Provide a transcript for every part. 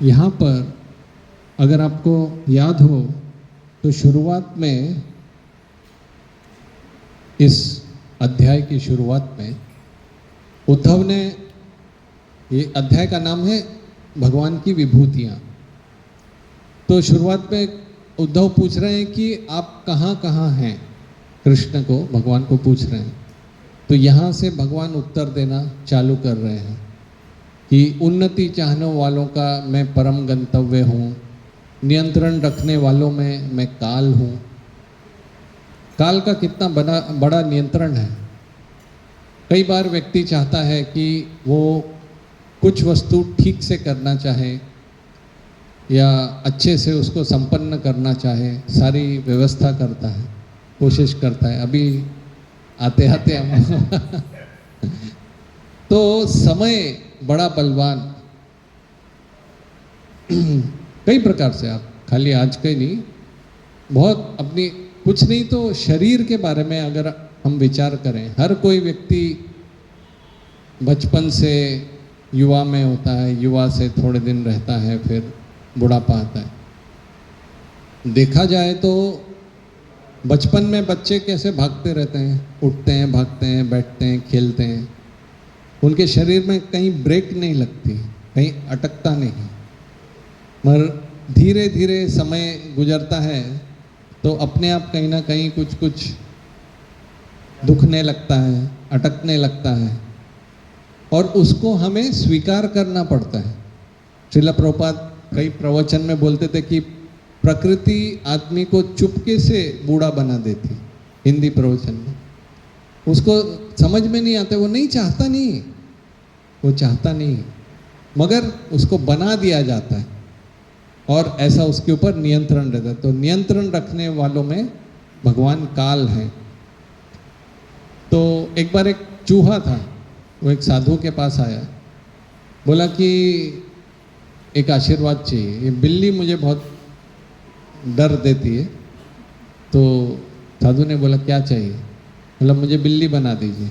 यहाँ पर अगर आपको याद हो तो शुरुआत में, इस अध्याय की शुरुआत में उद्धव ने, ये अध्याय का नाम है भगवान की विभूतियाँ। तो शुरुआत में उद्धव पूछ रहे हैं कि आप कहाँ कहाँ हैं, कृष्ण को, भगवान को पूछ रहे हैं। तो यहाँ से भगवान उत्तर देना चालू कर रहे हैं कि उन्नति चाहने वालों का मैं परम गंतव्य हूँ, नियंत्रण रखने वालों में मैं काल हूँ। काल का कितना बड़ा नियंत्रण है। कई बार व्यक्ति चाहता है कि वो कुछ वस्तु ठीक से करना चाहे या अच्छे से उसको संपन्न करना चाहे, सारी व्यवस्था करता है, कोशिश करता है। अभी आते आते हम तो समय बड़ा बलवान, कई प्रकार से, आप खाली आज का ही नहीं, बहुत अपनी, कुछ नहीं तो शरीर के बारे में अगर हम विचार करें, हर कोई व्यक्ति बचपन से युवा में होता है, युवा से थोड़े दिन रहता है, फिर बुढ़ापा आता है। देखा जाए तो बचपन में बच्चे कैसे भागते रहते हैं, उठते हैं, भागते हैं, बैठते हैं, खेलते हैं, उनके शरीर में कहीं ब्रेक नहीं लगती, कहीं अटकता नहीं। मगर धीरे धीरे समय गुजरता है तो अपने आप कहीं ना कहीं कुछ कुछ दुखने लगता है, अटकने लगता है, और उसको हमें स्वीकार करना पड़ता है। श्रील प्रभुपाद कई प्रवचन में बोलते थे कि प्रकृति आदमी को चुपके से बूढ़ा बना देती, हिंदी प्रवचन में। उसको समझ में नहीं आता, वो नहीं चाहता, नहीं, वो चाहता नहीं, मगर उसको बना दिया जाता है और ऐसा उसके ऊपर नियंत्रण रहता है। तो नियंत्रण रखने वालों में भगवान काल है। तो एक बार एक चूहा था, वो एक साधु के पास आया, बोला कि एक आशीर्वाद चाहिए, ये बिल्ली मुझे बहुत डर देती है। तो साधु ने बोला क्या चाहिए? बोला मुझे बिल्ली बना दीजिए।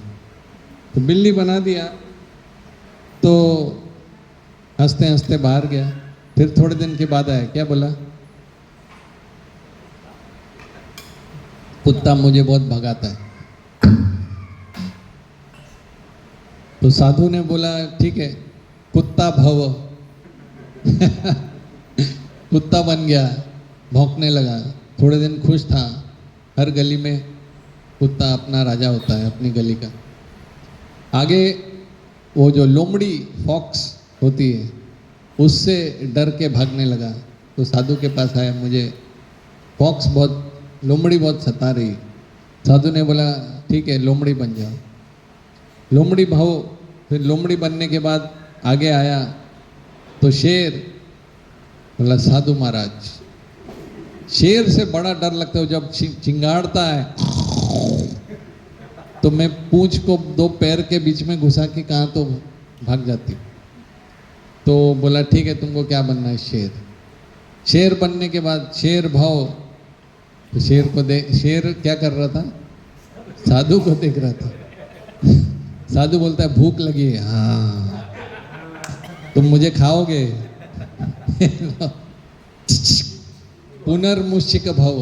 तो बिल्ली बना दिया। तो हंसते हंसते बाहर गया। फिर थोड़े दिन के बाद आया, क्या बोला? कुत्ता मुझे बहुत भगाता है। तो साधु ने बोला ठीक है, कुत्ता भव। कुत्ता बन गया, भौंकने लगा। थोड़े दिन खुश था। हर गली में कुत्ता अपना राजा होता है, अपनी गली का। आगे वो जो लोमड़ी फॉक्स होती है, उससे डर के भागने लगा। तो साधु के पास आया, मुझे फॉक्स बहुत, लोमड़ी बहुत सता रही। साधु ने बोला ठीक है, लोमड़ी बन जाओ। लोमड़ी भाव। फिर लोमड़ी बनने के बाद आगे आया तो शेर। बोला साधु महाराज, शेर से बड़ा डर लगता है, जब चिंगाड़ता है तो मैं पूंछ को दो पैर के बीच में घुसा के कहाँ तो भाग जाती हूँ। तो बोला ठीक है, तुमको क्या बनना है? शेर। शेर बनने के बाद शेर भाव। तो शेर को शेर क्या कर रहा था? साधु को देख रहा था। साधु बोलता है भूख लगी है। हाँ, तुम मुझे खाओगे? पुनर्मुष्यक भव,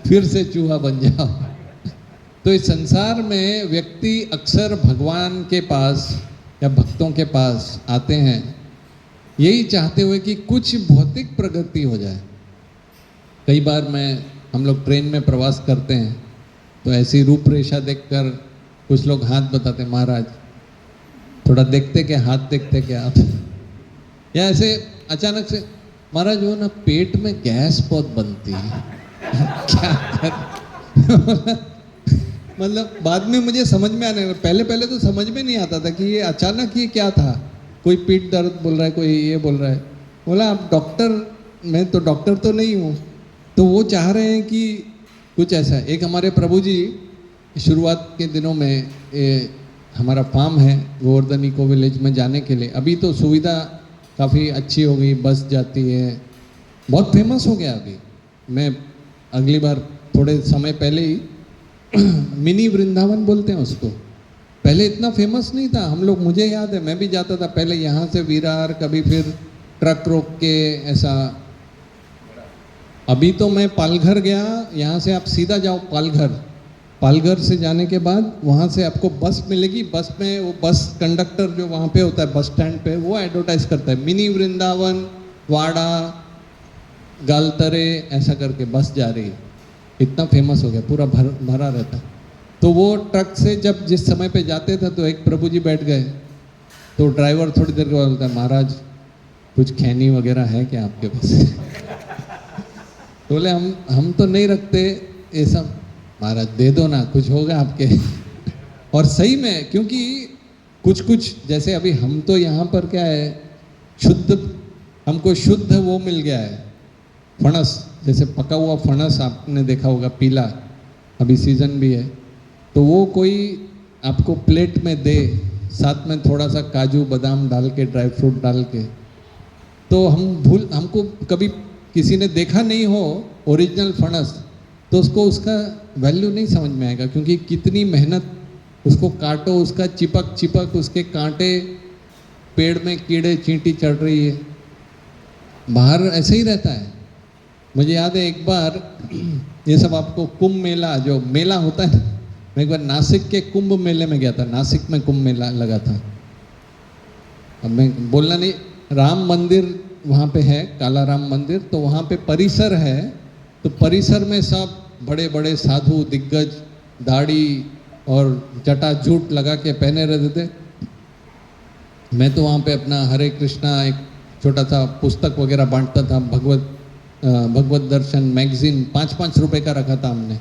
फिर से चूहा बन जाओ। तो इस संसार में व्यक्ति अक्सर भगवान के पास या भक्तों के पास आते हैं यही चाहते हुए कि कुछ भौतिक प्रगति हो जाए। कई बार हम लोग ट्रेन में प्रवास करते हैं तो ऐसी रूपरेखा देखकर कुछ लोग हाथ बताते, महाराज थोड़ा देखते क्या, हाथ देखते क्या आप? या ऐसे अचानक से, महाराज वो ना पेट में गैस बहुत बनती है। क्या कर? मतलब बाद में मुझे समझ में आने लगा। पहले पहले तो समझ में नहीं आता था कि ये अचानक ये क्या था। कोई पीठ दर्द बोल रहा है, कोई ये बोल रहा है। बोला आप डॉक्टर, मैं तो डॉक्टर तो नहीं हूँ। तो वो चाह रहे हैं कि कुछ ऐसा। एक हमारे प्रभु जी शुरुआत के दिनों में हमारा फार्म है गोवर्धन इको विलेज में जाने के लिए, अभी तो सुविधा काफ़ी अच्छी हो गई, बस जाती है, बहुत फेमस हो गया। अभी मैं अगली बार थोड़े समय पहले ही मिनी वृंदावन बोलते हैं उसको। पहले इतना फेमस नहीं था। हम लोग, मुझे याद है मैं भी जाता था पहले यहाँ से विरार, कभी फिर ट्रक रोक के ऐसा। अभी तो मैं पालघर गया, यहाँ से आप सीधा जाओ पालघर, पालघर से जाने के बाद वहाँ से आपको बस मिलेगी। बस में वो बस कंडक्टर जो वहाँ पे होता है बस स्टैंड पे, वो एडवर्टाइज करता है मिनी वृंदावन, वाड़ा, गालतरे, ऐसा करके बस जा रही है। इतना फेमस हो गया, पूरा भरा रहता। तो वो ट्रक से जब जिस समय पे जाते थे तो एक प्रभु जी बैठ गए, तो ड्राइवर थोड़ी देर के बाद बोलता है, महाराज कुछ खैनी वगैरह है क्या आपके पास? तो बोले हम तो नहीं रखते ये सब। महाराज दे दो ना, कुछ होगा आपके। और सही में, क्योंकि कुछ कुछ जैसे अभी हम तो यहाँ पर क्या है, शुद्ध, हमको शुद्ध वो मिल गया है, फणस, जैसे पका हुआ फणस आपने देखा होगा पीला, अभी सीजन भी है, तो वो कोई आपको प्लेट में दे, साथ में थोड़ा सा काजू बादाम डाल के, ड्राई फ्रूट डाल के, तो हमको कभी किसी ने देखा नहीं हो ओरिजिनल फणस, तो उसको उसका वैल्यू नहीं समझ में आएगा, क्योंकि कितनी मेहनत, उसको काटो, उसका चिपक चिपक उसके कांटे, पेड़ में कीड़े चींटी चढ़ रही है, बाहर ऐसे ही रहता है। मुझे याद है एक बार, ये सब आपको कुंभ मेला, जो मेला होता है, मैं एक बार नासिक के कुंभ मेले में गया था। नासिक में कुंभ मेला लगा था। अब मैं बोलना नहीं, राम मंदिर वहाँ पे है, काला राम मंदिर, तो वहाँ पे परिसर है, तो परिसर में सब बड़े बड़े साधु दिग्गज दाढ़ी और जटाजूट लगा के पहने रहते थे। मैं तो वहाँ पे अपना हरे कृष्णा एक छोटा सा पुस्तक वगैरह बांटता था, भगवत दर्शन मैगजीन 5-5 रुपए का रखा था हमने।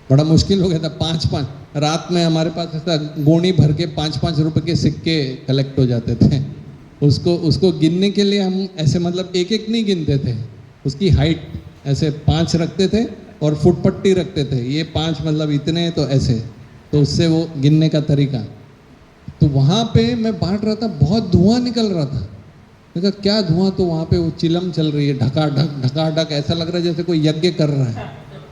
बड़ा मुश्किल हो गया था, 5-5 रात में हमारे पास ऐसा गोनी भर के 5-5 रुपए के सिक्के कलेक्ट हो जाते थे। उसको गिनने के लिए हम ऐसे, मतलब एक एक नहीं गिनते थे, उसकी हाइट ऐसे 5 रखते थे और फुटपट्टी रखते थे, ये 5 मतलब इतने, तो ऐसे, तो उससे वो गिनने का तरीका। तो वहाँ पे मैं बांट रहा था, बहुत धुआं निकल रहा था। मैंने कहा क्या धुआं? तो वहाँ पे वो चिलम चल रही है, ढका ढक, ऐसा लग रहा है जैसे कोई यज्ञ कर रहा है,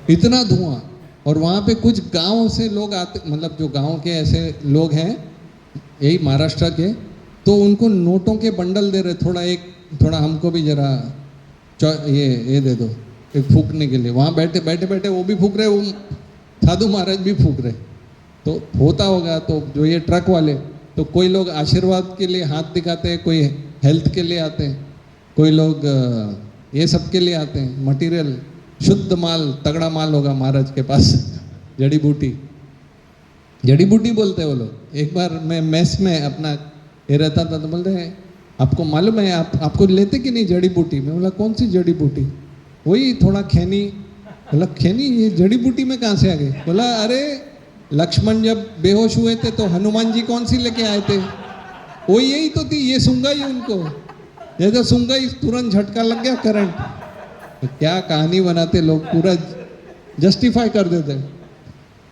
इतना धुआं। और वहाँ पे कुछ गांव से लोग आते, मतलब जो गांव के ऐसे लोग हैं, यही महाराष्ट्र के, तो उनको नोटों के बंडल दे रहे, थोड़ा हमको भी जरा ये दे दो, एक फूकने के लिए। वहाँ बैठे वो भी फूक रहे, वो साधु महाराज भी फूक रहे। तो होता होगा, तो जो ये ट्रक वाले, तो कोई लोग आशीर्वाद के लिए हाथ दिखाते हैं, कोई हेल्थ के लिए आते हैं, कोई लोग ये सब के लिए आते हैं, मटेरियल, शुद्ध माल, तगड़ा माल होगा महाराज के पास, जड़ी बूटी बोलते हैं वो लोग। एक बार मैं मेस में अपना ये रहता था, तो बोलते हैं आपको मालूम है, आपको लेते कि नहीं जड़ी बूटी? मैं बोला कौन सी जड़ी बूटी? वही थोड़ा खैनी। बोला खैनी, ये जड़ी बूटी में कहाँ से आ गई? बोला अरे लक्ष्मण जब बेहोश हुए थे तो हनुमान जी कौन सी लेके आए थे? वो यही तो थी, ये सूंघा ही उनको, जैसे सूंघा ही तुरंत झटका लग गया, करंट। तो क्या कहानी बनाते लोग, पूरा जस्टिफाई कर देते।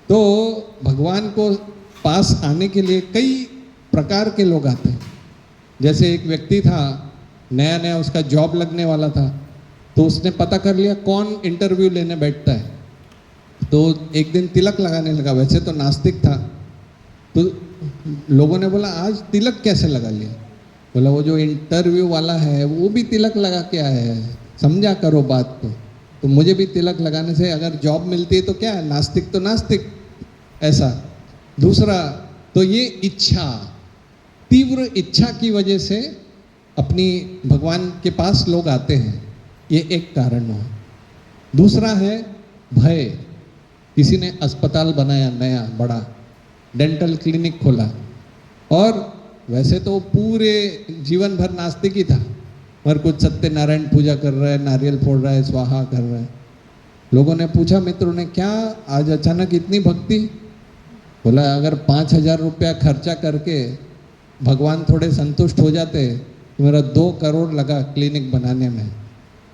तो भगवान को पास आने के लिए कई प्रकार के लोग आते हैं। जैसे एक व्यक्ति था, नया उसका जॉब लगने वाला था, तो उसने पता कर लिया कौन इंटरव्यू लेने बैठता है। तो एक दिन तिलक लगाने लगा, वैसे तो नास्तिक था। तो लोगों ने बोला आज तिलक कैसे लगा लिया? बोला वो जो इंटरव्यू वाला है वो भी तिलक लगा के आया है, समझा करो बात को। तो मुझे भी तिलक लगाने से अगर जॉब मिलती है तो क्या है, नास्तिक तो नास्तिक, ऐसा। दूसरा तो ये इच्छा, तीव्र इच्छा की वजह से अपनी भगवान के पास लोग आते हैं, ये एक कारण हो। दूसरा है भय। किसी ने अस्पताल बनाया नया बड़ा, डेंटल क्लिनिक खोला, और वैसे तो पूरे जीवन भर नास्तिक ही था, और कुछ सत्यनारायण पूजा कर रहा है, नारियल फोड़ रहा है, स्वाहा कर रहा है। लोगों ने पूछा, मित्रों ने, क्या आज अचानक इतनी भक्ति? बोला अगर 5,000 रुपया खर्चा करके भगवान थोड़े संतुष्ट हो जाते तो मेरा 2 करोड़ लगा क्लिनिक बनाने में,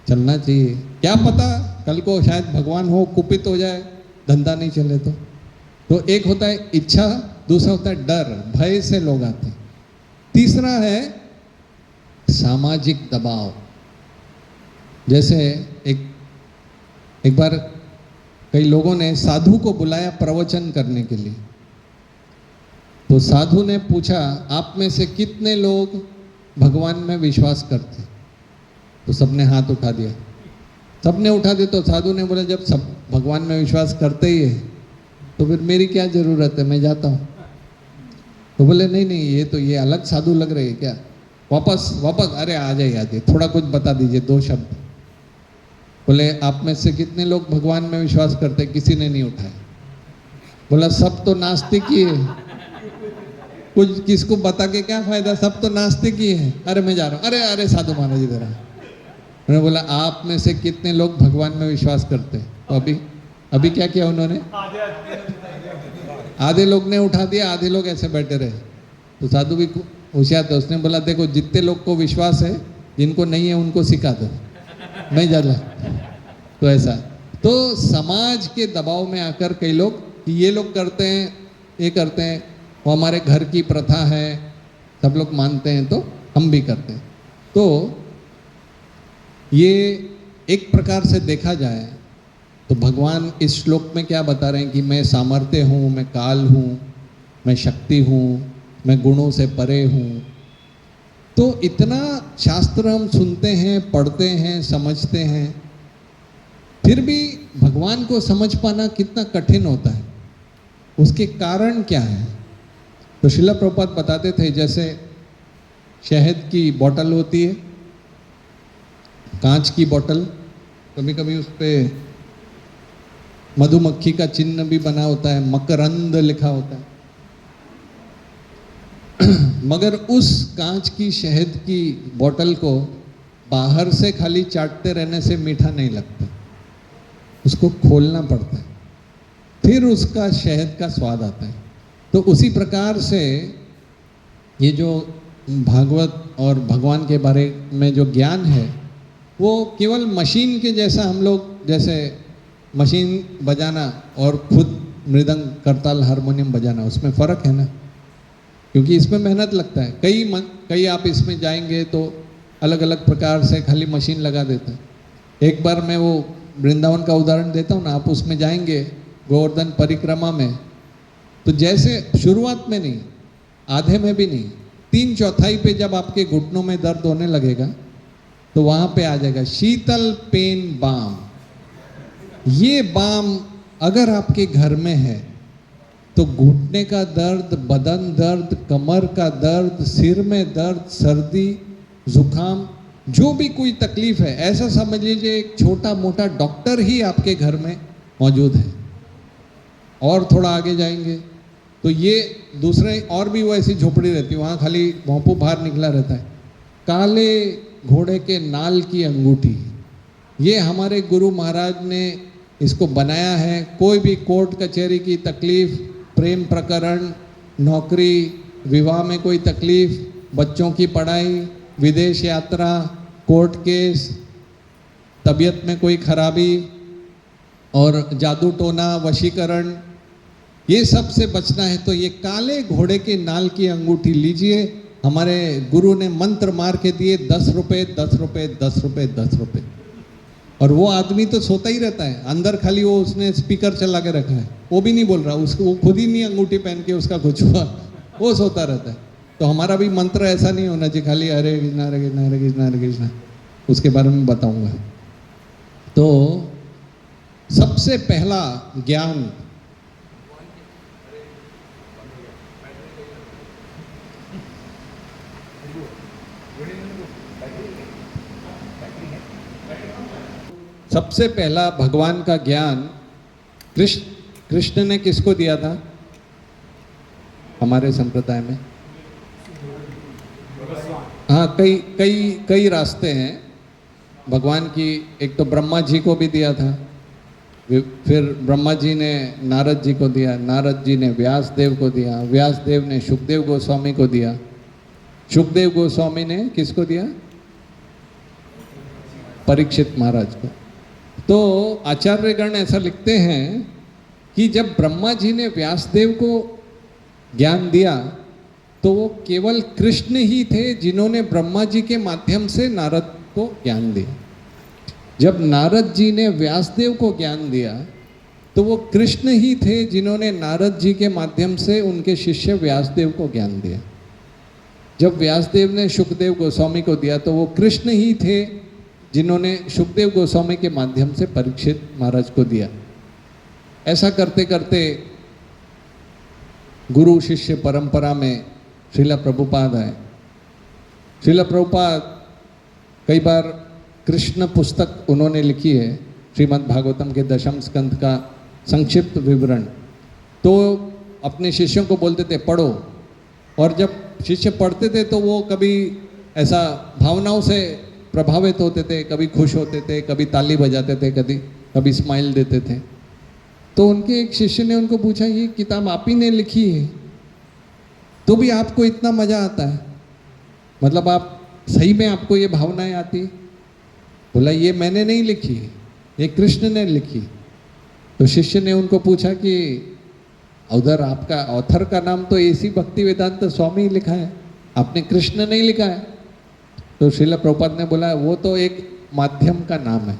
चलना चाहिए। क्या पता कल को शायद भगवान हो, कुपित हो जाए, धंधा नहीं चले तो एक होता है इच्छा, दूसरा होता है डर, भय से लोग आते हैं। तीसरा है सामाजिक दबाव। जैसे एक बार कई लोगों ने साधु को बुलाया प्रवचन करने के लिए। तो साधु ने पूछा, आप में से कितने लोग भगवान में विश्वास करते हैं? तो सबने हाथ उठा दिया। सबने उठा दिया तो साधु ने बोला जब सब भगवान में विश्वास करते ही है तो फिर मेरी क्या ज़रूरत है, मैं जाता हूँ। तो बोले नहीं नहीं, ये अलग साधु लग रहे हैं क्या, वापस वापस, अरे आ जाइए थोड़ा कुछ बता दीजिए, 2 शब्द। बोले आप में से कितने लोग भगवान में विश्वास करते हैं? किसी ने नहीं उठाया। बोला सब तो नास्तिक ही है, कुछ किसको बता के क्या फायदा, सब तो नास्तिक ही है। अरे मैं जा रहा हूँ। अरे अरे साधु महाराज इधर आ। उन्होंने बोला आप में से कितने लोग भगवान में विश्वास करते हैं? तो अभी क्या किया उन्होंने? आधे लोग ने उठा दिया, आधे लोग ऐसे बैठे रहे। तो साधु भी होशियार था, उसने बोला देखो जितने लोग को विश्वास है, जिनको नहीं है उनको सिखा दो, मैं जा रहा। तो ऐसा, तो समाज के दबाव में आकर कई लोग ये लोग करते हैं, ये करते हैं, वो हमारे घर की प्रथा है, सब लोग मानते हैं तो हम भी करते हैं। तो ये एक प्रकार से देखा जाए तो भगवान इस श्लोक में क्या बता रहे हैं कि मैं सामर्थ्य हूँ, मैं काल हूँ, मैं शक्ति हूँ, मैं गुणों से परे हूँ। तो इतना शास्त्र हम सुनते हैं, पढ़ते हैं, समझते हैं, फिर भी भगवान को समझ पाना कितना कठिन होता है। उसके कारण क्या है? तो श्रील प्रभुपाद बताते थे जैसे शहद की बोतल होती है, कांच की बोतल, कभी कभी उस पर मधुमक्खी का चिन्ह भी बना होता है, मकरंद लिखा होता है। मगर उस कांच की शहद की बोतल को बाहर से खाली चाटते रहने से मीठा नहीं लगता, उसको खोलना पड़ता है, फिर उसका शहद का स्वाद आता है। तो उसी प्रकार से ये जो भागवत और भगवान के बारे में जो ज्ञान है वो केवल मशीन के जैसा, हम लोग जैसे मशीन बजाना और खुद मृदंग, करताल, हारमोनियम बजाना, उसमें फ़र्क है ना, क्योंकि इसमें मेहनत लगता है। कई आप इसमें जाएंगे तो अलग अलग प्रकार से खाली मशीन लगा देते हैं। एक बार मैं वो वृंदावन का उदाहरण देता हूँ ना, आप उसमें जाएंगे गोवर्धन परिक्रमा में, तो जैसे शुरुआत में नहीं, आधे में भी नहीं, 3/4 पे जब आपके घुटनों में दर्द होने लगेगा तो वहाँ पे आ जाएगा शीतल पेन बाम। ये बाम अगर आपके घर में है तो घुटने का दर्द, बदन दर्द, कमर का दर्द, सिर में दर्द, सर्दी, जुकाम, जो भी कोई तकलीफ है, ऐसा समझ लीजिए एक छोटा मोटा डॉक्टर ही आपके घर में मौजूद है। और थोड़ा आगे जाएंगे तो ये दूसरे और भी वो ऐसी झोपड़ी रहती है, वहाँ खाली भोंपू बाहर निकला रहता है, काले घोड़े के नाल की अंगूठी, ये हमारे गुरु महाराज ने इसको बनाया है। कोई भी कोर्ट कचहरी की तकलीफ, प्रेम प्रकरण, नौकरी, विवाह में कोई तकलीफ, बच्चों की पढ़ाई, विदेश यात्रा, कोर्ट केस, तबीयत में कोई खराबी और जादू टोना, वशीकरण, ये सब से बचना है तो ये काले घोड़े के नाल की अंगूठी लीजिए। हमारे गुरु ने मंत्र मार के दिए, 10 रुपये, 10 रुपये, 10 रुपये, 10 रुपये। और वो आदमी तो सोता ही रहता है, अंदर खाली वो उसने स्पीकर चला के रखा है, वो भी नहीं बोल रहा, उसको वो खुद ही नहीं अंगूठी पहन के उसका कुछ हुआ, वो सोता रहता है। तो हमारा भी मंत्र ऐसा नहीं होना चाहिए खाली हरे कृष्णा हरे कृष्णा हरे कृष्णा हरे कृष्णा, उसके बारे में बताऊंगा। तो सबसे पहला ज्ञान सबसे पहला भगवान का ज्ञान कृष्ण ने किसको दिया था हमारे संप्रदाय में? हाँ, कई रास्ते हैं भगवान की। एक तो ब्रह्मा जी को भी दिया था, फिर ब्रह्मा जी ने नारद जी को दिया, नारद जी ने व्यास देव को दिया, व्यास देव ने सुखदेव गोस्वामी को दिया, सुखदेव गोस्वामी ने किसको दिया? परीक्षित महाराज को। तो आचार्यगण ऐसा लिखते हैं कि जब ब्रह्मा जी ने व्यासदेव को ज्ञान दिया तो वो केवल कृष्ण ही थे जिन्होंने ब्रह्मा जी के माध्यम से नारद को ज्ञान दिया। जब नारद जी ने व्यासदेव को ज्ञान दिया तो वो कृष्ण ही थे जिन्होंने नारद जी के माध्यम से उनके शिष्य व्यासदेव को ज्ञान दिया। जब व्यासदेव ने सुखदेव गोस्वामी को दिया तो वो कृष्ण ही थे जिन्होंने सुखदेव गोस्वामी के माध्यम से परीक्षित महाराज को दिया। ऐसा करते करते गुरु शिष्य परंपरा में श्रीला प्रभुपाद आए। श्रीला प्रभुपाद कई बार कृष्ण पुस्तक उन्होंने लिखी है, श्रीमद् भागवतम के दशम स्कंध का संक्षिप्त विवरण। तो अपने शिष्यों को बोलते थे पढ़ो, और जब शिष्य पढ़ते थे तो वो कभी ऐसा भावनाओं से प्रभावित होते थे, कभी खुश होते थे, कभी ताली बजाते थे, कभी स्माइल देते थे। तो उनके एक शिष्य ने उनको पूछा, ये किताब आप ही ने लिखी है तो भी आपको इतना मज़ा आता है, मतलब आप सही में आपको ये भावनाएं आती? बोला ये मैंने नहीं लिखी, ये कृष्ण ने लिखी। तो शिष्य ने उनको पूछा कि उधर आपका ऑथर का नाम तो ऐसी भक्ति वेदांत स्वामी लिखा है, आपने कृष्ण नहीं लिखा है। तो श्रीला प्रभुपाद ने बोला वो तो एक माध्यम का नाम है,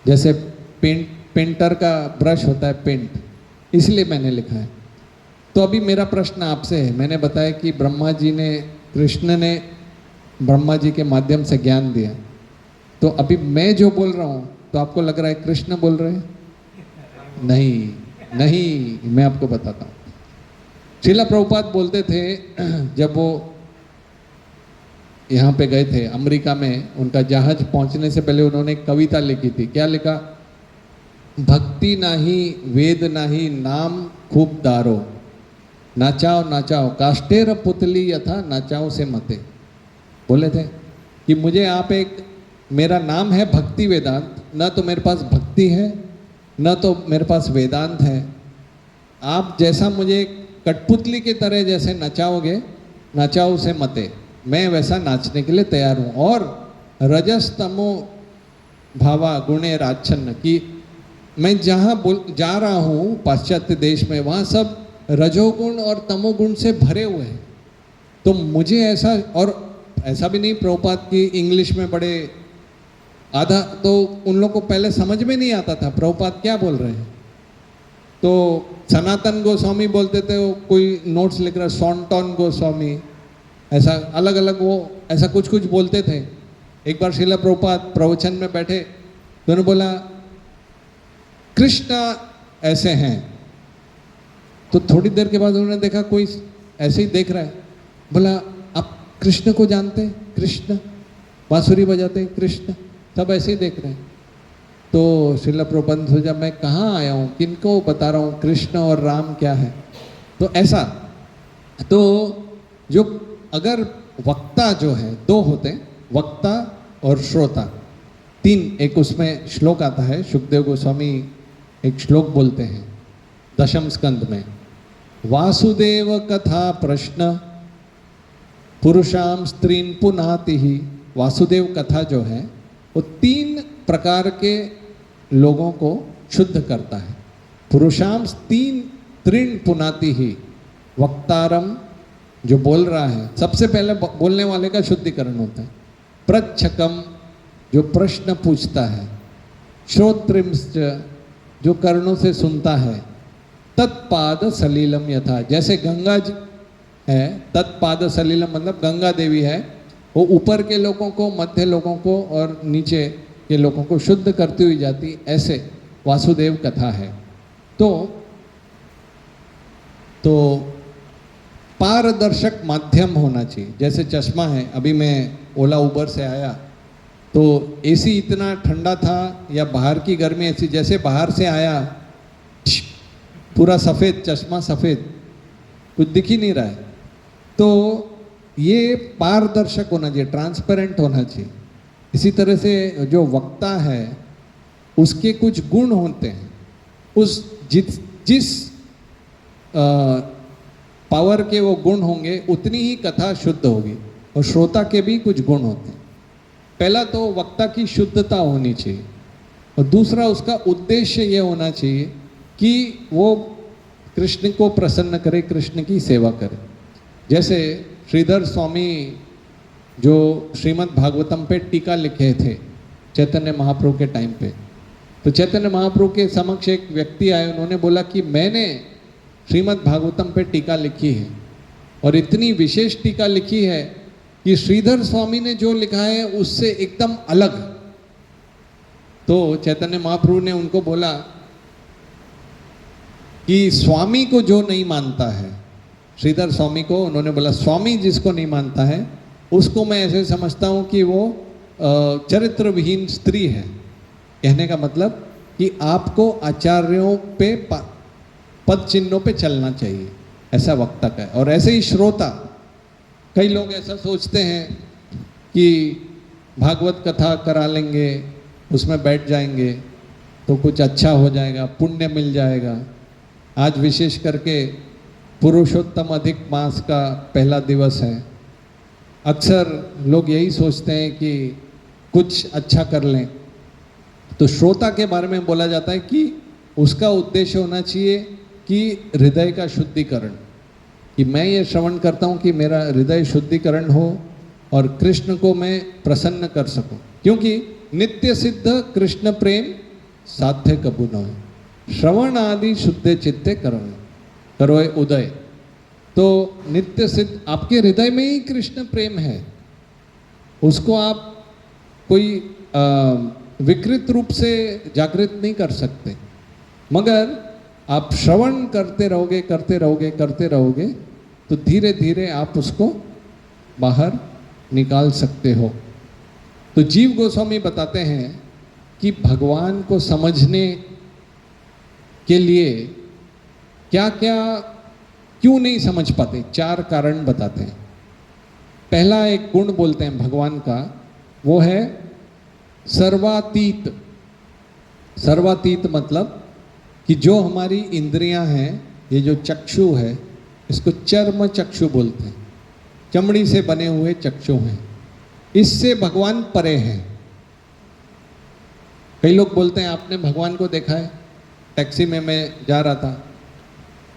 जैसे पेंटर का ब्रश होता है पेंट, इसलिए मैंने लिखा है। तो अभी मेरा प्रश्न आपसे है, मैंने बताया कि ब्रह्मा जी ने, कृष्ण ने ब्रह्मा जी के माध्यम से ज्ञान दिया, तो अभी मैं जो बोल रहा हूँ तो आपको लग रहा है कृष्ण बोल रहे हैं? नहीं, मैं आपको बताता हूँ। श्रीला प्रभुपाद बोलते थे, जब वो यहाँ पे गए थे अमेरिका में, उनका जहाज पहुँचने से पहले उन्होंने एक कविता लिखी थी। क्या लिखा? भक्ति नाही वेद नाही नाम खूब दारो, नाचाओ नाचाओ काष्टेर पुतली यथा नाचाओ से मते। बोले थे कि मुझे आप एक, मेरा नाम है भक्ति वेदांत, न तो मेरे पास भक्ति है न तो मेरे पास वेदांत है। आप जैसा मुझे कठपुतली की तरह जैसे नचाओगे, नचाओ से मते, मैं वैसा नाचने के लिए तैयार हूँ। और रजस तमो भावा गुणे राच्छन्न, कि मैं जहाँ जा रहा हूँ पाश्चात्य देश में, वहाँ सब रजोगुण और तमोगुण से भरे हुए हैं। तो मुझे ऐसा, और ऐसा भी नहीं प्रभुपाद की इंग्लिश में बड़े, आधा तो उन लोगों को पहले समझ में नहीं आता था प्रभुपाद क्या बोल रहे हैं। तो सनातन गोस्वामी बोलते थे, वो कोई नोट्स लिख रहा, सॉन्टॉन गोस्वामी, ऐसा अलग अलग वो ऐसा कुछ कुछ बोलते थे। एक बार श्रीला प्रभुपाद प्रवचन में बैठे तो उन्होंने बोला कृष्ण ऐसे हैं। तो थोड़ी देर के बाद उन्होंने देखा कोई ऐसे ही देख रहा है, बोला आप कृष्ण को जानते हैं? कृष्ण बांसुरी बजाते हैं कृष्ण, सब ऐसे ही देख रहे हैं। तो श्रीला प्रभुपाद ने सोचा मैं कहाँ आया हूँ, किनको बता रहा हूँ कृष्ण और राम क्या है। तो ऐसा, तो जो अगर वक्ता जो है, दो होते हैं, वक्ता और श्रोता, तीन, एक उसमें श्लोक आता है, सुखदेव गोस्वामी एक श्लोक बोलते हैं दशम स्कंद में, वासुदेव कथा प्रश्न पुरुषाम स्त्रीन पुनाति ही। वासुदेव कथा जो है वो तीन प्रकार के लोगों को शुद्ध करता है। पुरुषाम तीन त्रीन पुनाति ही, वक्तारम जो बोल रहा है, सबसे पहले बोलने वाले का शुद्धिकरण होता है। प्रच्छकम जो प्रश्न पूछता है, श्रोत्रिंश्च जो कर्णों से सुनता है, तत्पाद सलीलम यथा, जैसे गंगा जी है, तत्पाद सलीलम मतलब गंगा देवी है, वो ऊपर के लोगों को, मध्य लोगों को और नीचे के लोगों को शुद्ध करती हुई जाती, ऐसे वासुदेव कथा है। तो पारदर्शक माध्यम होना चाहिए। जैसे चश्मा है, अभी मैं ओला उबर से आया तो एसी इतना ठंडा था, या बाहर की गर्मी ऐसी, जैसे बाहर से आया पूरा सफ़ेद, चश्मा सफ़ेद, कुछ दिख ही नहीं रहा है। तो ये पारदर्शक होना चाहिए, ट्रांसपेरेंट होना चाहिए। इसी तरह से जो वक्ता है उसके कुछ गुण होते हैं, उस जिस पावर के वो गुण होंगे उतनी ही कथा शुद्ध होगी। और श्रोता के भी कुछ गुण होते हैं। पहला तो वक्ता की शुद्धता होनी चाहिए, और दूसरा उसका उद्देश्य ये होना चाहिए कि वो कृष्ण को प्रसन्न करे, कृष्ण की सेवा करे। जैसे श्रीधर स्वामी जो श्रीमद् भागवतम पे टीका लिखे थे चैतन्य महाप्रभु के टाइम पे, तो चैतन्य महाप्रभु के समक्ष एक व्यक्ति आए, उन्होंने बोला कि मैंने श्रीमद् भागवतम पे टीका लिखी है, और इतनी विशेष टीका लिखी है कि श्रीधर स्वामी ने जो लिखा है उससे एकदम अलग, तो चैतन्य महाप्रभु ने उनको बोला कि स्वामी को जो नहीं मानता है, श्रीधर स्वामी को उन्होंने बोला स्वामी जिसको नहीं मानता है उसको मैं ऐसे समझता हूँ कि वो चरित्र विहीन स्त्री है। कहने का मतलब कि आपको आचार्यों पे पद चिन्हों पे चलना चाहिए, ऐसा वक्ता का है। और ऐसे ही श्रोता, कई लोग ऐसा सोचते हैं कि भागवत कथा करा लेंगे, उसमें बैठ जाएंगे तो कुछ अच्छा हो जाएगा, पुण्य मिल जाएगा। आज विशेष करके पुरुषोत्तम अधिक मास का पहला दिवस है। अक्सर लोग यही सोचते हैं कि कुछ अच्छा कर लें। तो श्रोता के बारे में बोला जाता है कि उसका उद्देश्य होना चाहिए कि हृदय का शुद्धिकरण, कि मैं ये श्रवण करता हूँ कि मेरा हृदय शुद्धिकरण हो और कृष्ण को मैं प्रसन्न कर सकूं। क्योंकि नित्य सिद्ध कृष्ण प्रेम साध्य कबू न हो, श्रवण आदि शुद्ध चित्ते करोए उदय। तो नित्य सिद्ध आपके हृदय में ही कृष्ण प्रेम है, उसको आप कोई विकृत रूप से जागृत नहीं कर सकते, मगर आप श्रवण करते रहोगे तो धीरे धीरे आप उसको बाहर निकाल सकते हो। तो जीव गोस्वामी बताते हैं कि भगवान को समझने के लिए क्या क्या क्यों नहीं समझ पाते, 4 कारण बताते हैं। पहला एक गुण बोलते हैं भगवान का, वो है सर्वातीत। सर्वातीत मतलब कि जो हमारी इंद्रियां हैं, ये जो चक्षु है इसको चर्म चक्षु बोलते हैं, चमड़ी से बने हुए चक्षु हैं, इससे भगवान परे हैं। कई लोग बोलते हैं आपने भगवान को देखा है? टैक्सी में मैं जा रहा था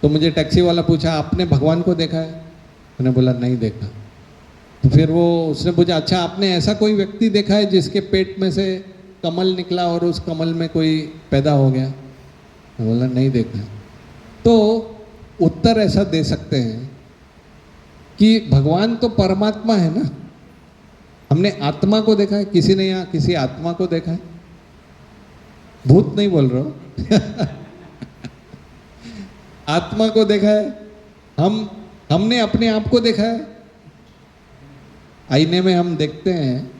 तो मुझे टैक्सी वाला पूछा आपने भगवान को देखा है? मैंने बोला नहीं देखा। तो फिर उसने पूछा अच्छा आपने ऐसा कोई व्यक्ति देखा है जिसके पेट में से कमल निकला और उस कमल में कोई पैदा हो गया? मैं बोला नहीं देखा। तो उत्तर ऐसा दे सकते हैं कि भगवान तो परमात्मा है ना, हमने आत्मा को देखा है? किसी ने यहाँ किसी आत्मा को देखा है? भूत नहीं बोल रहा हूं आत्मा को देखा है? हमने अपने आप को देखा है? आईने में हम देखते हैं,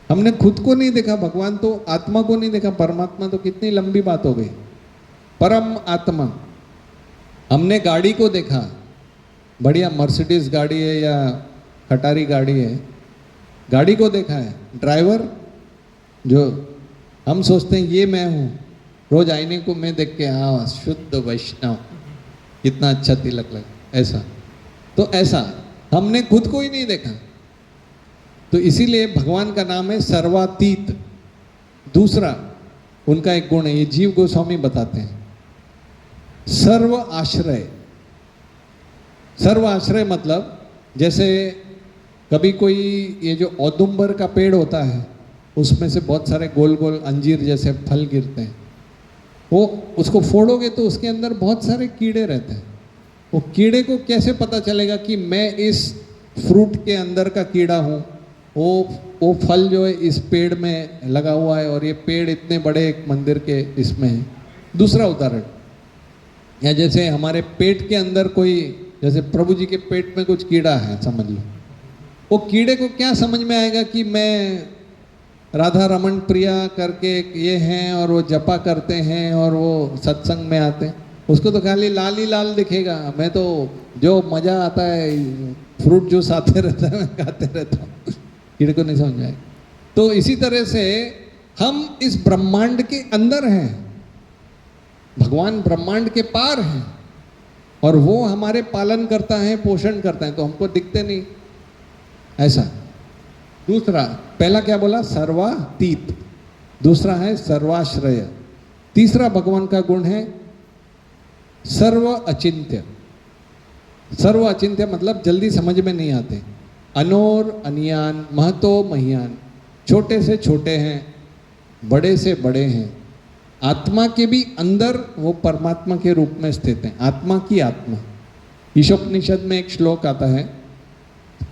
हमने खुद को नहीं देखा। भगवान तो आत्मा को नहीं देखा, परमात्मा तो कितनी लंबी बात हो गई। परम आत्मा, हमने गाड़ी को देखा, बढ़िया मर्सिडीज गाड़ी है या खटारी गाड़ी है, गाड़ी को देखा है। ड्राइवर जो हम सोचते हैं ये मैं हूँ, रोज आईने को मैं देख के हाँ शुद्ध वैष्णव, कितना अच्छा तिलक लगा, ऐसा। तो ऐसा हमने खुद को ही नहीं देखा। तो इसीलिए भगवान का नाम है सर्वातीत। दूसरा उनका एक गुण है, ये जीव गोस्वामी बताते हैं, सर्व आश्रय। सर्व आश्रय मतलब जैसे कभी कोई ये जो औदुंबर का पेड़ होता है उसमें से बहुत सारे गोल गोल अंजीर जैसे फल गिरते हैं, वो उसको फोड़ोगे तो उसके अंदर बहुत सारे कीड़े रहते हैं। वो कीड़े को कैसे पता चलेगा कि मैं इस फ्रूट के अंदर का कीड़ा हूँ? वो फल जो है इस पेड़ में लगा हुआ है और ये पेड़ इतने बड़े एक मंदिर के इसमें है। दूसरा उदाहरण, या जैसे हमारे पेट के अंदर कोई, जैसे प्रभु जी के पेट में कुछ कीड़ा है समझ लो, वो कीड़े को क्या समझ में आएगा कि मैं राधा रमन प्रिया करके ये हैं और वो जपा करते हैं और वो सत्संग में आते हैं? उसको तो खाली लाल ही लाल दिखेगा। मैं तो जो मज़ा आता है फ्रूट जूस आते रहता है मैं खाते रहता हूँ, कीड़े को नहीं समझ आएगा। तो इसी तरह से हम इस ब्रह्मांड के अंदर हैं, भगवान ब्रह्मांड के पार हैं और वो हमारे पालन करता है, पोषण करता है, तो हमको दिखते नहीं ऐसा। दूसरा, पहला क्या बोला? सर्वातीत। दूसरा है सर्वाश्रय। तीसरा भगवान का गुण है सर्व अचिंत्य। सर्व अचिंत्य मतलब जल्दी समझ में नहीं आते। अनोर अनियान महतो महियान, छोटे से छोटे हैं, बड़े से बड़े हैं, आत्मा के भी अंदर वो परमात्मा के रूप में स्थित हैं। आत्मा की आत्मा। ईशोपनिषद में एक श्लोक आता है,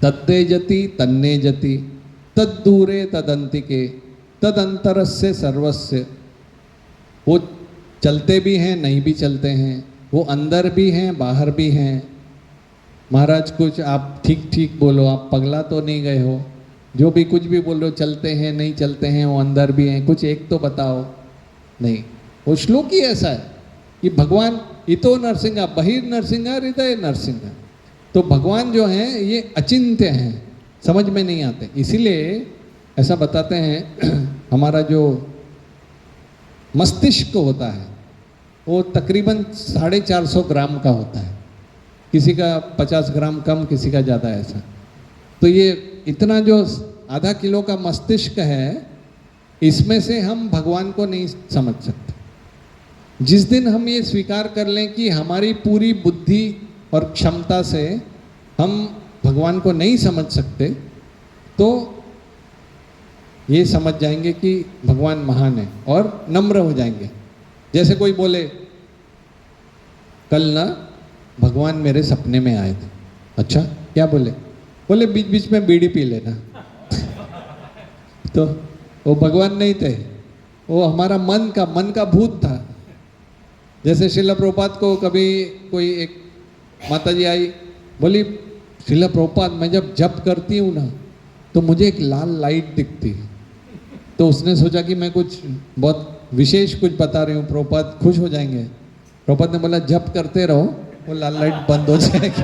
तद्दे जति तन्ने जति तद्दूरे तदंतिके तदंतरस्य सर्वस्य, वो चलते भी हैं नहीं भी चलते हैं, वो अंदर भी हैं बाहर भी हैं। महाराज कुछ आप ठीक ठीक बोलो, आप पगला तो नहीं गए हो, जो भी कुछ भी बोल रहे हो, चलते हैं नहीं चलते हैं, वो अंदर भी हैं, कुछ एक तो बताओ। नहीं, वो श्लोक ही ऐसा है कि भगवान इतो नरसिंहा बहिर नरसिंहा हृदय नरसिंहा। तो भगवान जो हैं ये अचिंत्य हैं, समझ में नहीं आते। इसीलिए ऐसा बताते हैं हमारा जो मस्तिष्क होता है वो तकरीबन 450 ग्राम का होता है, किसी का 50 ग्राम कम, किसी का ज़्यादा, ऐसा। तो ये इतना जो आधा किलो का मस्तिष्क है, इसमें से हम भगवान को नहीं समझ सकते। जिस दिन हम ये स्वीकार कर लें कि हमारी पूरी बुद्धि और क्षमता से हम भगवान को नहीं समझ सकते, तो ये समझ जाएंगे कि भगवान महान है और नम्र हो जाएंगे। जैसे कोई बोले कल ना भगवान मेरे सपने में आए थे। अच्छा, क्या बोले? बोले बीच बीच में बीड़ी पी लेना। तो वो भगवान नहीं थे, वो हमारा मन का भूत था। जैसे श्रील प्रभुपाद को कभी कोई एक माता जी आई, बोली श्रील प्रभुपाद मैं जब जप करती हूँ ना तो मुझे एक लाल लाइट दिखती है। तो उसने सोचा कि मैं कुछ बहुत विशेष कुछ बता रही हूँ, प्रभुपाद खुश हो जाएंगे। प्रभुपाद ने बोला जप करते रहो, वो लाल लाइट बंद हो जाएगी।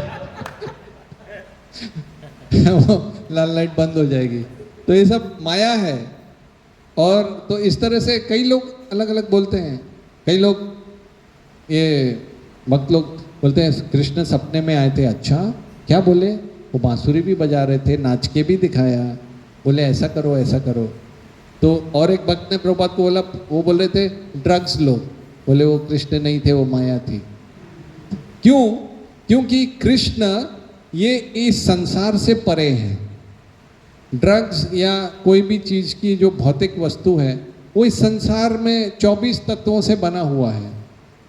वो लाल लाइट बंद हो जाएगी। तो ये सब माया है। और तो इस तरह से कई लोग अलग अलग बोलते हैं। कई लोग ये भक्त लोग बोलते हैं कृष्ण सपने में आए थे। अच्छा, क्या बोले? वो बांसुरी भी बजा रहे थे, नाच के भी दिखाया, बोले ऐसा करो ऐसा करो। तो और एक भक्त ने प्रभुपाद को बोला, वो बोल रहे थे ड्रग्स लो, बोले वो कृष्ण नहीं थे, वो माया थी। क्यों? क्योंकि कृष्ण ये इस संसार से परे है। ड्रग्स या कोई भी चीज़ की जो भौतिक वस्तु है वो इस संसार में 24 तत्वों से बना हुआ है।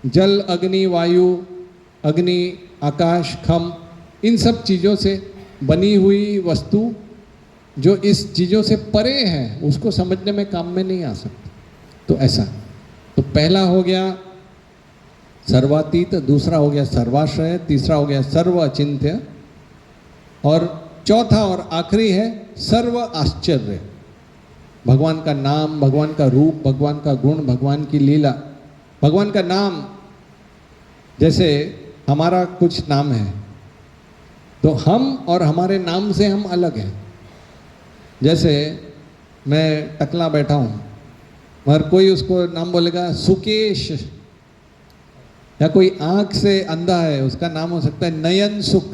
जल, अग्नि, वायु, अग्नि, आकाश, खम, इन सब चीज़ों से बनी हुई वस्तु जो इस चीज़ों से परे है, उसको समझने में काम में नहीं आ सकती। तो ऐसा, तो पहला हो गया सर्वातीत, दूसरा हो गया सर्वाश्रय, तीसरा हो गया सर्व अचिंत्य, और चौथा और आखिरी है सर्व आश्चर्य। भगवान का नाम, भगवान का रूप, भगवान का गुण, भगवान की लीला। भगवान का नाम, जैसे हमारा कुछ नाम है तो हम और हमारे नाम से हम अलग हैं। जैसे मैं टकला बैठा हूँ मगर कोई उसको नाम बोलेगा सुकेश, या कोई आँख से अंधा है उसका नाम हो सकता है नयन सुख।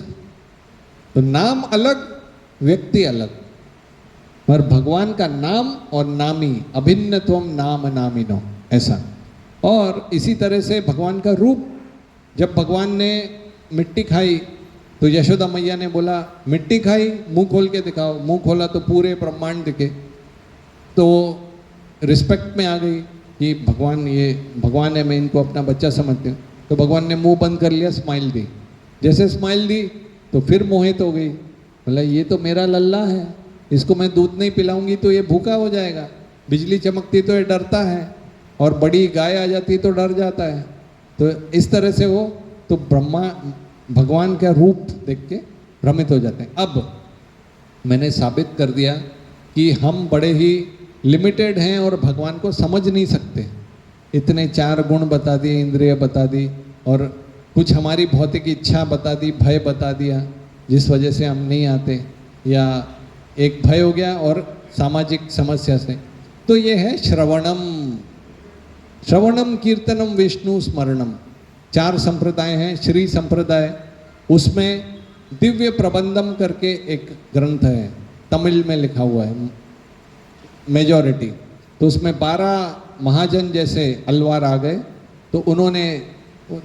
तो नाम अलग, व्यक्ति अलग, पर भगवान का नाम और नामी अभिन्नत्वम नाम नामिनो, ऐसा। और इसी तरह से भगवान का रूप, जब भगवान ने मिट्टी खाई तो यशोदा मैया ने बोला मिट्टी खाई, मुंह खोल के दिखाओ। मुंह खोला तो पूरे ब्रह्मांड दिखे। तो रिस्पेक्ट में आ गई कि भगवान, ये भगवान है, मैं इनको अपना बच्चा समझती हूँ। तो भगवान ने मुंह बंद कर लिया, स्माइल दी। जैसे स्माइल दी तो फिर मोहित हो गई, बोला ये तो मेरा लल्ला है, इसको मैं दूध नहीं पिलाऊंगी तो ये भूखा हो जाएगा। बिजली चमकती तो ये डरता है, और बड़ी गाय आ जाती तो डर जाता है। तो इस तरह से वो तो ब्रह्मा भगवान का रूप देख के भ्रमित हो जाते हैं। अब मैंने साबित कर दिया कि हम बड़े ही लिमिटेड हैं और भगवान को समझ नहीं सकते। इतने 4 गुण बता दिए, इंद्रिय बता दी, और कुछ हमारी भौतिक इच्छा बता दी, भय बता दिया जिस वजह से हम नहीं आते, या एक भय हो गया और सामाजिक समस्या से। तो ये है श्रवणम, श्रवणम कीर्तनम विष्णु स्मरणम। 4 संप्रदाय हैं। श्री संप्रदाय, उसमें दिव्य प्रबंधम करके एक ग्रंथ है, तमिल में लिखा हुआ है मेजॉरिटी। तो उसमें 12 महाजन जैसे अलवार आ गए, तो उन्होंने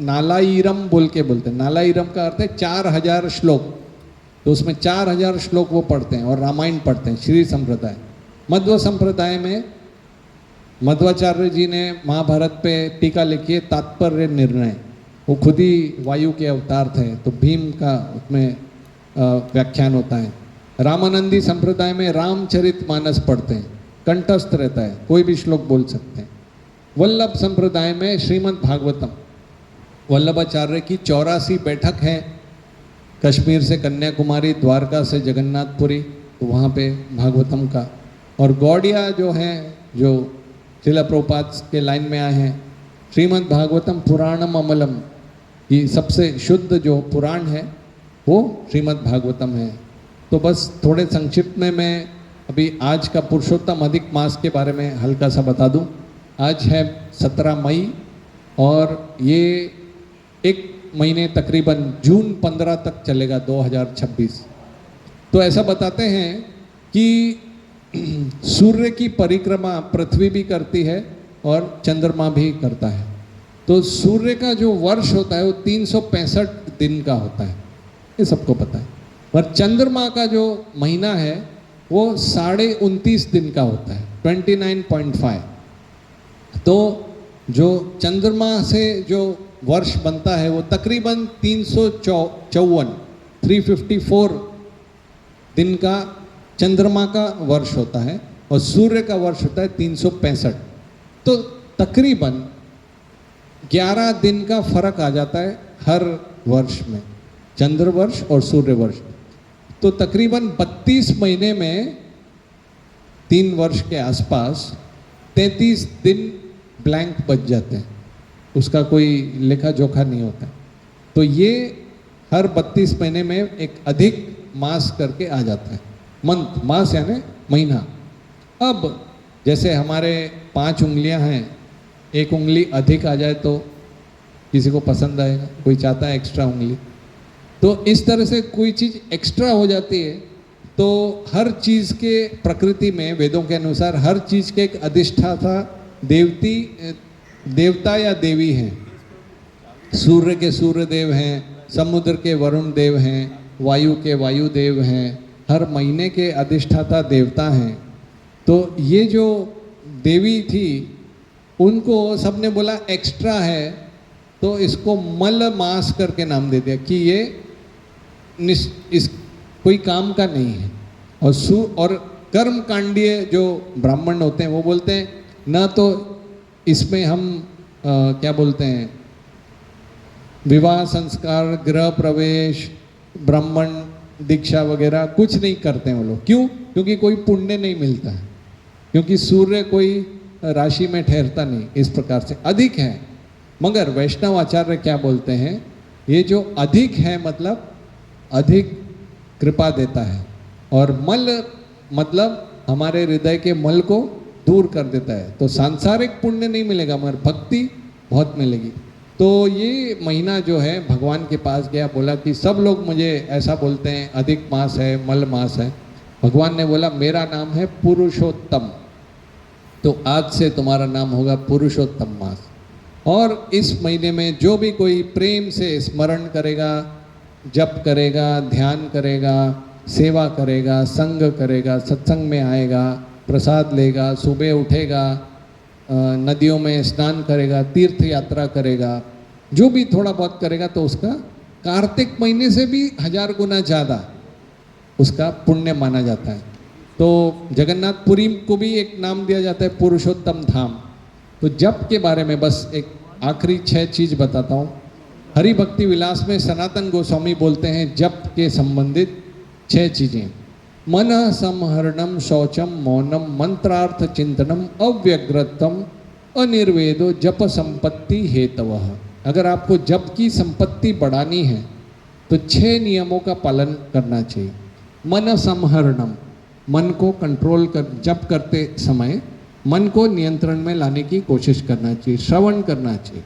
नालाईरम बोल के बोलते हैं। नालाईरम का अर्थ है 4000 श्लोक। तो उसमें 4000 श्लोक वो पढ़ते हैं और रामायण पढ़ते हैं, श्री संप्रदाय। मध्व संप्रदाय में मध्वाचार्य जी ने महाभारत पे टीका लिखी है, तात्पर्य निर्णय। वो खुद ही वायु के अवतार थे, तो भीम का उसमें व्याख्यान होता है। रामानंदी संप्रदाय में रामचरितमानस पढ़ते हैं। कंठस्थ रहता है, कोई भी श्लोक बोल सकते हैं। वल्लभ संप्रदाय में श्रीमद् भागवतम वल्लभाचार्य की 84 बैठक है, कश्मीर से कन्याकुमारी, द्वारका से जगन्नाथपुरी, तो वहाँ पे भागवतम का। और गौड़िया जो हैं, जो श्रील प्रभुपाद के लाइन में आए हैं, श्रीमद् भागवतम पुराणम अमलम, ये सबसे शुद्ध जो पुराण है वो श्रीमद् भागवतम है। तो बस थोड़े संक्षिप्त में मैं अभी आज का पुरुषोत्तम अधिक मास के बारे में हल्का सा बता दूं। आज है 17 मई और ये एक महीने तकरीबन जून 15 तक चलेगा 2026। तो ऐसा बताते हैं कि सूर्य की परिक्रमा पृथ्वी भी करती है और चंद्रमा भी करता है। तो सूर्य का जो वर्ष होता है वो 365 दिन का होता है, ये सबको पता है। पर चंद्रमा का जो महीना है वो 29.5 दिन का होता है, 29.5। तो जो चंद्रमा से जो वर्ष बनता है वो तकरीबन 354 दिन का चंद्रमा का वर्ष होता है और सूर्य का वर्ष होता है 365। तो तकरीबन 11 दिन का फर्क आ जाता है हर वर्ष में, चंद्र वर्ष और सूर्य वर्ष। तो तकरीबन 32 महीने में 3 वर्ष के आसपास 33 दिन ब्लैंक बच जाते हैं, उसका कोई लेखा जोखा नहीं होता। तो ये हर 32 महीने में एक अधिक मास करके आ जाता है। मंथ, मास यानी महीना। अब जैसे हमारे 5 उंगलियां हैं, एक उंगली अधिक आ जाए तो किसी को पसंद आएगा, कोई चाहता है एक्स्ट्रा उंगली। तो इस तरह से कोई चीज़ एक्स्ट्रा हो जाती है तो हर चीज़ के प्रकृति में, वेदों के अनुसार हर चीज़ के एक अधिष्ठाता देवता या देवी हैं। सूर्य के सूर्य देव हैं, समुद्र के वरुण देव हैं, वायु के वायु देव हैं, हर महीने के अधिष्ठाता देवता हैं। तो ये जो देवी थी उनको सबने बोला एक्स्ट्रा है, तो इसको मल मास करके नाम दे दिया कि ये इस कोई काम का नहीं है। और कर्म कांडीय जो ब्राह्मण होते हैं वो बोलते हैं ना, तो इसमें हम क्या बोलते हैं, विवाह संस्कार, गृह प्रवेश, ब्राह्मण दीक्षा वगैरह कुछ नहीं करते हैं वो लोग। क्यों? क्योंकि कोई पुण्य नहीं मिलता है, क्योंकि सूर्य कोई राशि में ठहरता नहीं, इस प्रकार से अधिक है। मगर वैष्णव आचार्य क्या बोलते हैं, ये जो अधिक है मतलब अधिक कृपा देता है, और मल मतलब हमारे हृदय के मल को दूर कर देता है। तो सांसारिक पुण्य नहीं मिलेगा मगर भक्ति बहुत मिलेगी। तो ये महीना जो है भगवान के पास गया, बोला कि सब लोग मुझे ऐसा बोलते हैं अधिक मास है, मल मास है। भगवान ने बोला मेरा नाम है पुरुषोत्तम, तो आज से तुम्हारा नाम होगा पुरुषोत्तम मास। और इस महीने में जो भी कोई प्रेम से स्मरण करेगा, जप करेगा, ध्यान करेगा, सेवा करेगा, संग करेगा, सत्संग में आएगा, प्रसाद लेगा, सुबह उठेगा, नदियों में स्नान करेगा, तीर्थ यात्रा करेगा, जो भी थोड़ा बहुत करेगा तो उसका कार्तिक महीने से भी 1000 गुना ज़्यादा उसका पुण्य माना जाता है। तो जगन्नाथपुरी को भी एक नाम दिया जाता है पुरुषोत्तम धाम। तो जप के बारे में बस एक आखिरी 6 चीज़ बताता हूँ। हरि भक्ति विलास में सनातन गोस्वामी बोलते हैं जप के संबंधित 6 चीज़ें। मन संहरणम शौचम मौनम मंत्रार्थ चिंतनम अव्यग्रतम अनिर्वेदो जप संपत्ति हेतवः। अगर आपको जप की संपत्ति बढ़ानी है तो 6 नियमों का पालन करना चाहिए। मन संहरणम, मन को कंट्रोल कर, जप करते समय मन को नियंत्रण में लाने की कोशिश करना चाहिए। श्रवण करना चाहिए,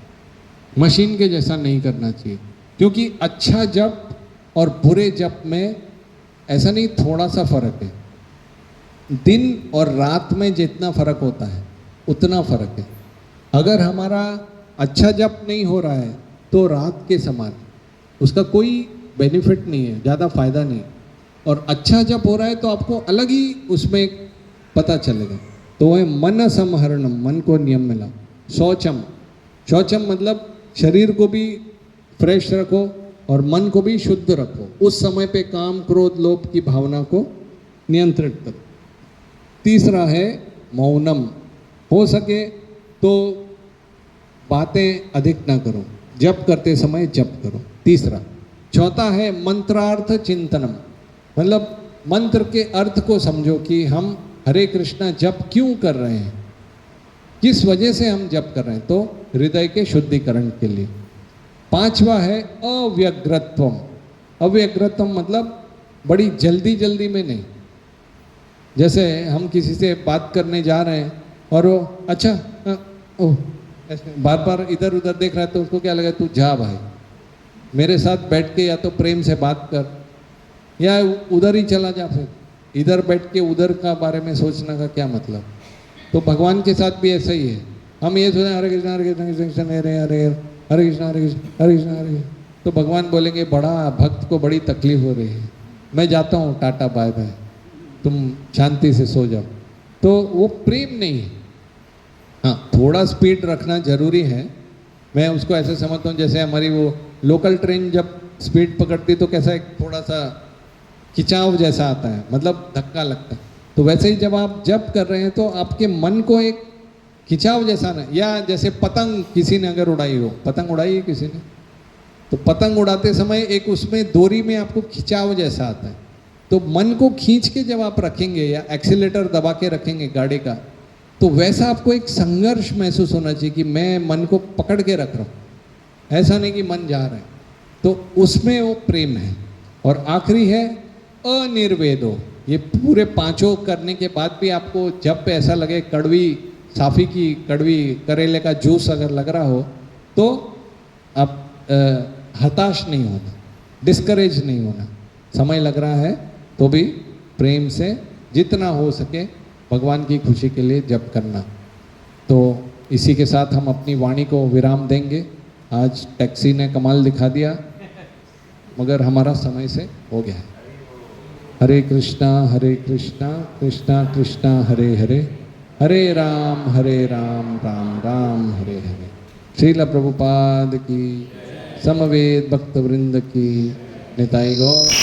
मशीन के जैसा नहीं करना चाहिए, क्योंकि अच्छा जप और बुरे जप में ऐसा नहीं, थोड़ा सा फर्क है। दिन और रात में जितना फर्क होता है उतना फर्क है। अगर हमारा अच्छा जप नहीं हो रहा है तो रात के समान, उसका कोई बेनिफिट नहीं है, ज़्यादा फायदा नहीं। और अच्छा जप हो रहा है तो आपको अलग ही उसमें पता चलेगा। तो वह मन संहरणम, मन को नियम में लाओ। शौचम, शौचम मतलब शरीर को भी फ्रेश रखो और मन को भी शुद्ध रखो। उस समय पे काम, क्रोध, लोभ की भावना को नियंत्रित करो। तीसरा है मौनम, हो सके तो बातें अधिक ना करो, जप करते समय जप करो। तीसरा, चौथा है मंत्रार्थ चिंतनम, मतलब मंत्र के अर्थ को समझो कि हम हरे कृष्णा जप क्यों कर रहे हैं, किस वजह से हम जप कर रहे हैं, तो हृदय के शुद्धिकरण के लिए। पांचवा है अव्यग्रत्वम, अव्यग्रत्वम मतलब बड़ी जल्दी जल्दी में नहीं। जैसे हम किसी से बात करने जा रहे हैं और वो अच्छा ओह ऐसे बार बार इधर उधर देख रहा है, तो उसको क्या लगा, तू जा भाई, मेरे साथ बैठ के या तो प्रेम से बात कर या उधर ही चला जा, फिर इधर बैठ के उधर का बारे में सोचने का क्या मतलब। तो भगवान के साथ भी ऐसा ही है, हम ये सोचें हरे कृष्णा हरे कृष्णा कृष्ण कृष्ण हरे हरे हरे कृष्णा हरे कृष्णा हरे कृष्णा हरे, तो भगवान बोलेंगे बड़ा भक्त को बड़ी तकलीफ हो रही है, मैं जाता हूँ, टाटा बाय बाय, तुम शांति से सो जाओ। तो वो प्रेम नहीं है। हाँ, थोड़ा स्पीड रखना जरूरी है। मैं उसको ऐसे समझता हूँ जैसे हमारी वो लोकल ट्रेन जब स्पीड पकड़ती तो कैसा एक थोड़ा सा खिंचाव जैसा आता है, मतलब धक्का लगता है। तो वैसे ही जब आप जप कर रहे हैं तो आपके मन को एक खिंचाव जैसा ना, या जैसे पतंग किसी ने अगर उड़ाई हो, पतंग उड़ाई है किसी ने, तो पतंग उड़ाते समय एक उसमें डोरी में आपको खिंचाव जैसा आता है। तो मन को खींच के जब आप रखेंगे या एक्सीलेटर दबा के रखेंगे गाड़ी का, तो वैसा आपको एक संघर्ष महसूस होना चाहिए कि मैं मन को पकड़ के रख रहा हूँ, ऐसा नहीं कि मन जा रहा है। तो उसमें वो प्रेम है। और आखिरी है अनिर्वेदो, ये पूरे पांचों करने के बाद भी आपको जब ऐसा लगे कड़वी साफी की कड़वी करेले का जूस अगर लग रहा हो, तो आप हताश नहीं होना, डिस्करेज नहीं होना। समय लग रहा है तो भी प्रेम से जितना हो सके भगवान की खुशी के लिए जप करना। तो इसी के साथ हम अपनी वाणी को विराम देंगे। आज टैक्सी ने कमाल दिखा दिया, मगर हमारा समय से हो गया है। हरे कृष्णा कृष्णा कृष्णा हरे हरे, हरे राम राम राम हरे हरे। श्रील प्रभुपाद की, समवेत भक्त वृंद की, निताई गौर।